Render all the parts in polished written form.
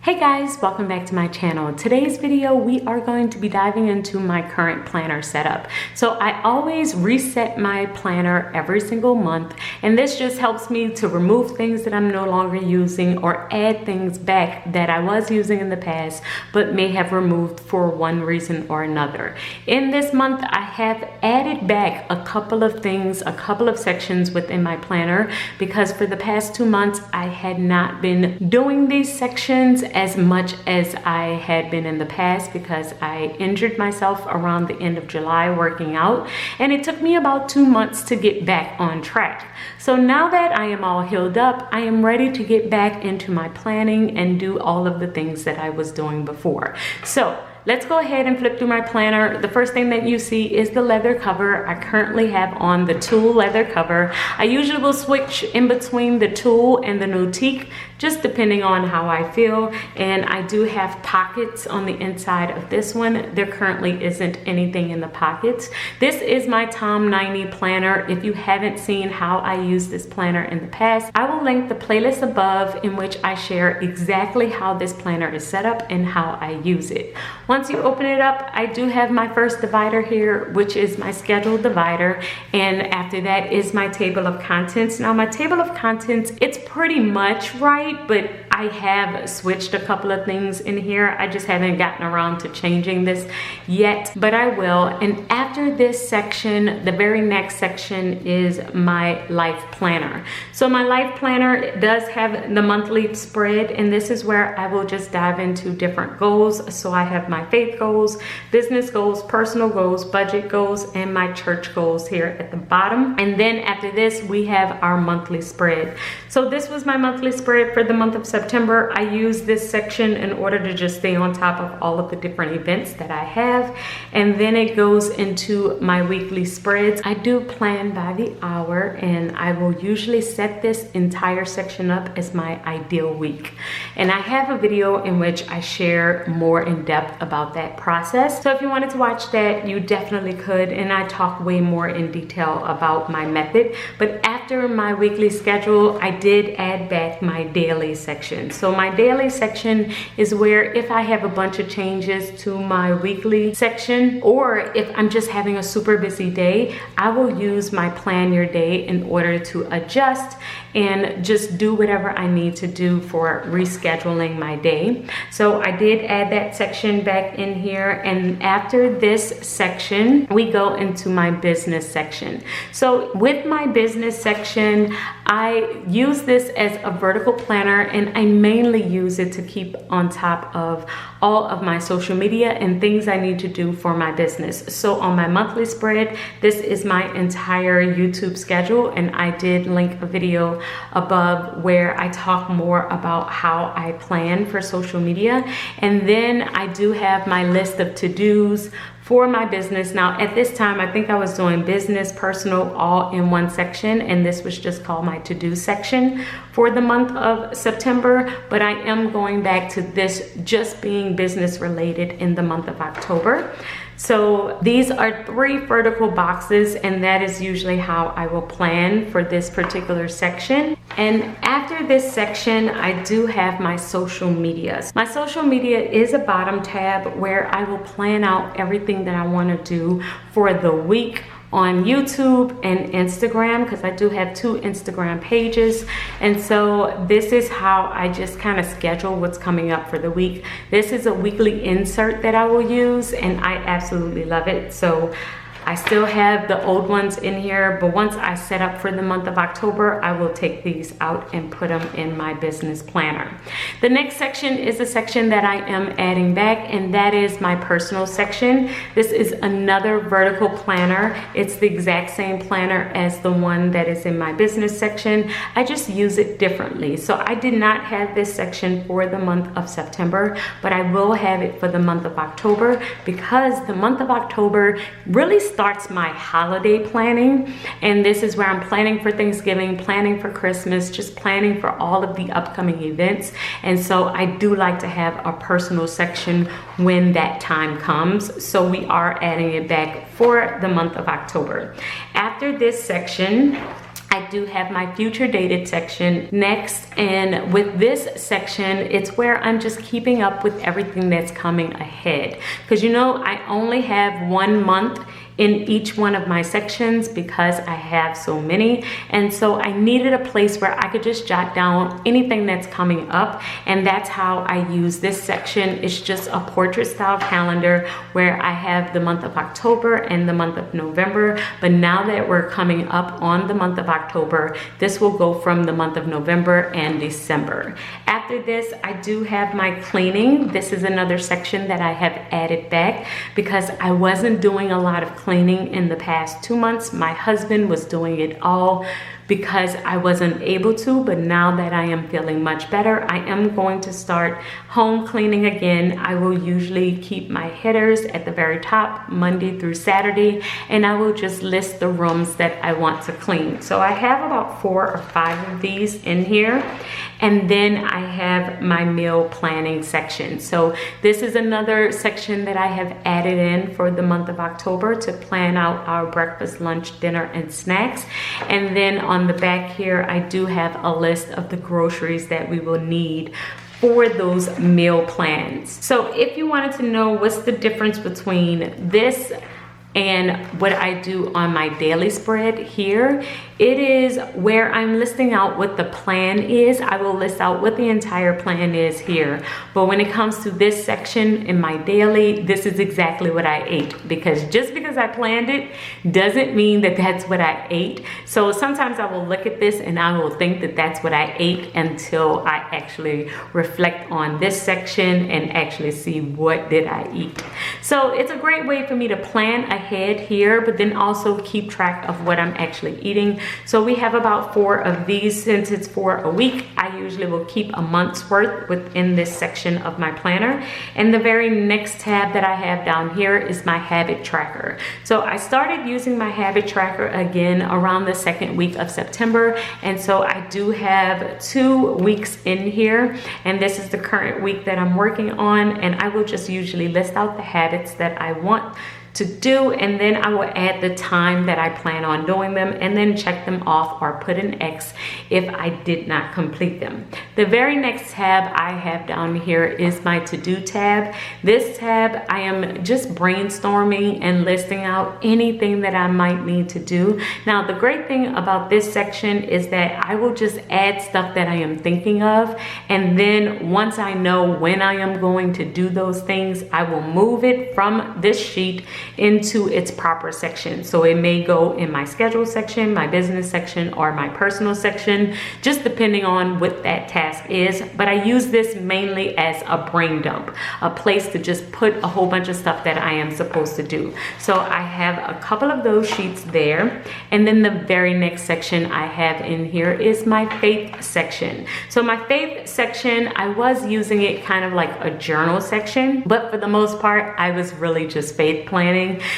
Hey guys, welcome back to my channel. Today's video, we are going to be diving into my current planner setup. So I always reset my planner every single month, and this just helps me to remove things that I'm no longer using or add things back that I was using in the past but may have removed for one reason or another. In this month, I have added back a couple of things, a couple of sections within my planner, because for the past 2 months, I had not been doing these sections as much as I had been in the past because I injured myself around the end of July working out, and it took me about 2 months to get back on track. So now that I am all healed up, I am ready to get back into my planning and do all of the things that I was doing before. So let's go ahead and flip through my planner. The first thing that you see is the leather cover. I currently have on the tulle leather cover. I usually will switch in between the tulle and the nautique, just depending on how I feel. And I do have pockets on the inside of this one. There currently isn't anything in the pockets. This is my Tom 90 planner. If you haven't seen how I use this planner in the past, I will link the playlist above in which I share exactly how this planner is set up and how I use it. Once you open it up, I do have my first divider here, which is my schedule divider. And after that is my table of contents. Now my table of contents, it's pretty much right, but I have switched a couple of things in here. I just haven't gotten around to changing this yet, but I will. And after this section, the very next section is my life planner. So my life planner does have the monthly spread, and this is where I will just dive into different goals. So I have my faith goals, business goals, personal goals, budget goals, and my church goals here at the bottom. And then after this, we have our monthly spread. So this was my monthly spread for the month of September. I use this section in order to just stay on top of all of the different events that I have. And then it goes into my weekly spreads. I do plan by the hour, and I will usually set this entire section up as my ideal week. And I have a video in which I share more in depth about that process. So if you wanted to watch that, you definitely could. And I talk way more in detail about my method. But after my weekly schedule, I did add back my daily section. So my daily section is where if I have a bunch of changes to my weekly section, or if I'm just having a super busy day, I will use my plan your day in order to adjust and just do whatever I need to do for rescheduling my day. So I did add that section back in here. And after this section, we go into my business section. So with my business section, I use this as a vertical planner, and I mainly use it to keep on top of all of my social media and things I need to do for my business. So on my monthly spread, this is my entire YouTube schedule, and I did link a video above where I talk more about how I plan for social media. And then I do have my list of to-dos for my business. Now at this time, I think I was doing business, personal, all in one section, and this was just called my to-do section for the month of September, but I am going back to this just being business related in the month of October. So these are 3 vertical boxes, and that is usually how I will plan for this particular section. And after this section, I do have my social media. My social media is a bottom tab where I will plan out everything that I want to do for the week on YouTube and Instagram, because I do have 2 Instagram pages. And so this is how I just kind of schedule what's coming up for the week. This is a weekly insert that I will use, and I absolutely love it. So I still have the old ones in here, but once I set up for the month of October, I will take these out and put them in my business planner. The next section is a section that I am adding back, and that is my personal section. This is another vertical planner. It's the exact same planner as the one that is in my business section. I just use it differently. So I did not have this section for the month of September, but I will have it for the month of October, because the month of October really starts my holiday planning, and this is where I'm planning for Thanksgiving, planning for Christmas, just planning for all of the upcoming events. And so I do like to have a personal section when that time comes. So we are adding it back for the month of October. After this section, I do have my future dated section next, and with this section, it's where I'm just keeping up with everything that's coming ahead. Because you know, I only have 1 month in each one of my sections because I have so many, and so I needed a place where I could just jot down anything that's coming up, and that's how I use this section. It's just a portrait style calendar where I have the month of October and the month of November, but now that we're coming up on the month of October, this will go from the month of November and December. After this, I do have my cleaning. This is another section that I have added back because I wasn't doing a lot of cleaning in the past 2 months. My husband was doing it all because I wasn't able to, but now that I am feeling much better, I am going to start home cleaning again. I will usually keep my headers at the very top Monday through Saturday, and I will just list the rooms that I want to clean. So I have about 4 or 5 of these in here, and then I have my meal planning section. So this is another section that I have added in for the month of October to plan out our breakfast, lunch, dinner, and snacks. And then on the back here, I do have a list of the groceries that we will need for those meal plans. So if you wanted to know what's the difference between this and what I do on my daily spread here, it is where I'm listing out what the plan is. I will list out what the entire plan is here. But when it comes to this section in my daily, this is exactly what I ate, because just because I planned it doesn't mean that that's what I ate. So sometimes I will look at this and I will think that that's what I ate until I actually reflect on this section and actually see what did I eat. So it's a great way for me to plan ahead here, but then also keep track of what I'm actually eating. So we have about 4 of these. Since it's for a week, I usually will keep a month's worth within this section of my planner. And the very next tab that I have down here is my habit tracker. So I started using my habit tracker again around the 2nd week of September. And so I do have 2 weeks in here, and this is the current week that I'm working on. And I will just usually list out the habits that I want to do, and then I will add the time that I plan on doing them, and then check them off or put an X if I did not complete them. The very next tab I have down here is my to-do tab. This tab, I am just brainstorming and listing out anything that I might need to do. Now, the great thing about this section is that I will just add stuff that I am thinking of, and then once I know when I am going to do those things, I will move it from this sheet into its proper section. So it may go in my schedule section, my business section, or my personal section, just depending on what that task is. But I use this mainly as a brain dump, a place to just put a whole bunch of stuff that I am supposed to do. So I have a couple of those sheets there. And then the very next section I have in here is my faith section. So my faith section, I was using it kind of like a journal section, but for the most part, I was really just faith planning.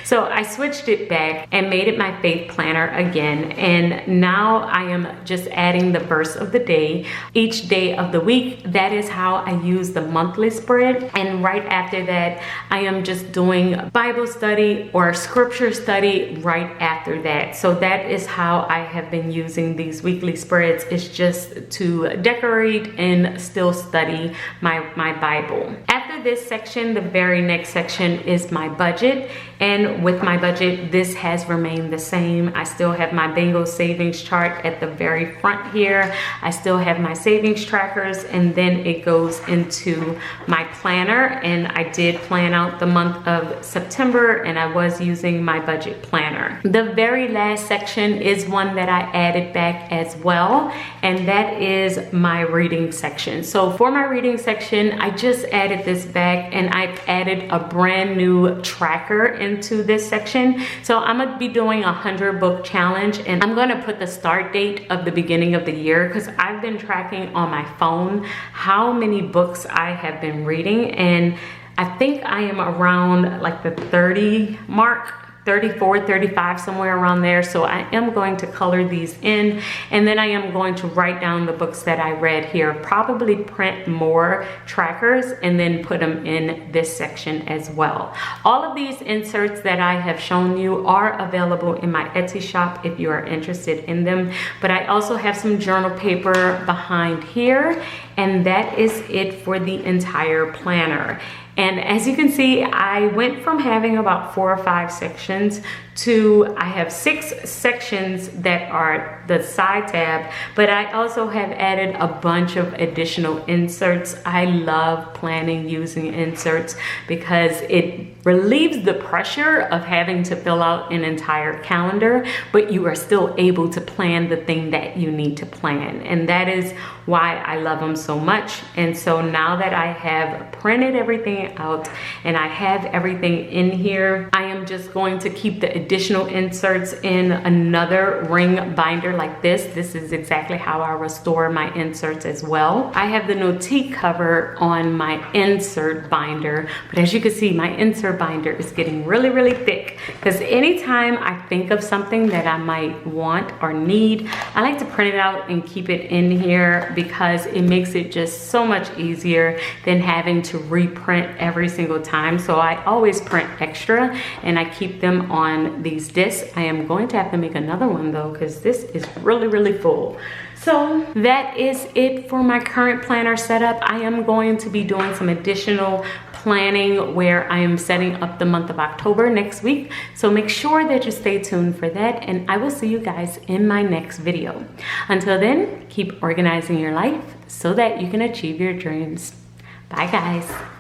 So I switched it back and made it my faith planner again. And now I am just adding the verse of the day each day of the week. That is how I use the monthly spread. And right after that, I am just doing Bible study or scripture study right after that. So that is how I have been using these weekly spreads. It's just to decorate and still study my Bible. After this section, the very next section is my budget. And with my budget, this has remained the same. I still have my bingo savings chart at the very front here. I still have my savings trackers, and then it goes into my planner. And I did plan out the month of September, and I was using my budget planner. The very last section is one that I added back as well, and that is my reading section. So for my reading section, I just added this back, and I've added a brand new tracker into this section. So I'm gonna be doing a 100 book challenge, and I'm gonna put the start date of the beginning of the year because I've been tracking on my phone how many books I have been reading, and I think I am around like the 30 mark, 34, 35, somewhere around there. So I am going to color these in, and then I am going to write down the books that I read here, probably print more trackers and then put them in this section as well. All of these inserts that I have shown you are available in my Etsy shop if you are interested in them, but I also have some journal paper behind here, and that is it for the entire planner. And as you can see, I went from having about 4 or 5 sections to I have 6 sections that are the side tab, but I also have added a bunch of additional inserts. I love planning using inserts because it relieves the pressure of having to fill out an entire calendar, but you are still able to plan the thing that you need to plan. And that is why I love them so much. And so now that I have printed everything out and I have everything in here, I am just going to keep the additional inserts in another ring binder like this. This is exactly how I restore my inserts as well. I have the notique cover on my insert binder, but as you can see, my insert binder is getting really, really thick because anytime I think of something that I might want or need, I like to print it out and keep it in here because it makes it just so much easier than having to reprint every single time. So I always print extra and I keep them on these discs. I am going to have to make another one though because this is really, really full. So that is it for my current planner setup. I am going to be doing some additional planning where I am setting up the month of October next week. So make sure that you stay tuned for that, and I will see you guys in my next video. Until then, keep organizing your life so that you can achieve your dreams. Bye guys.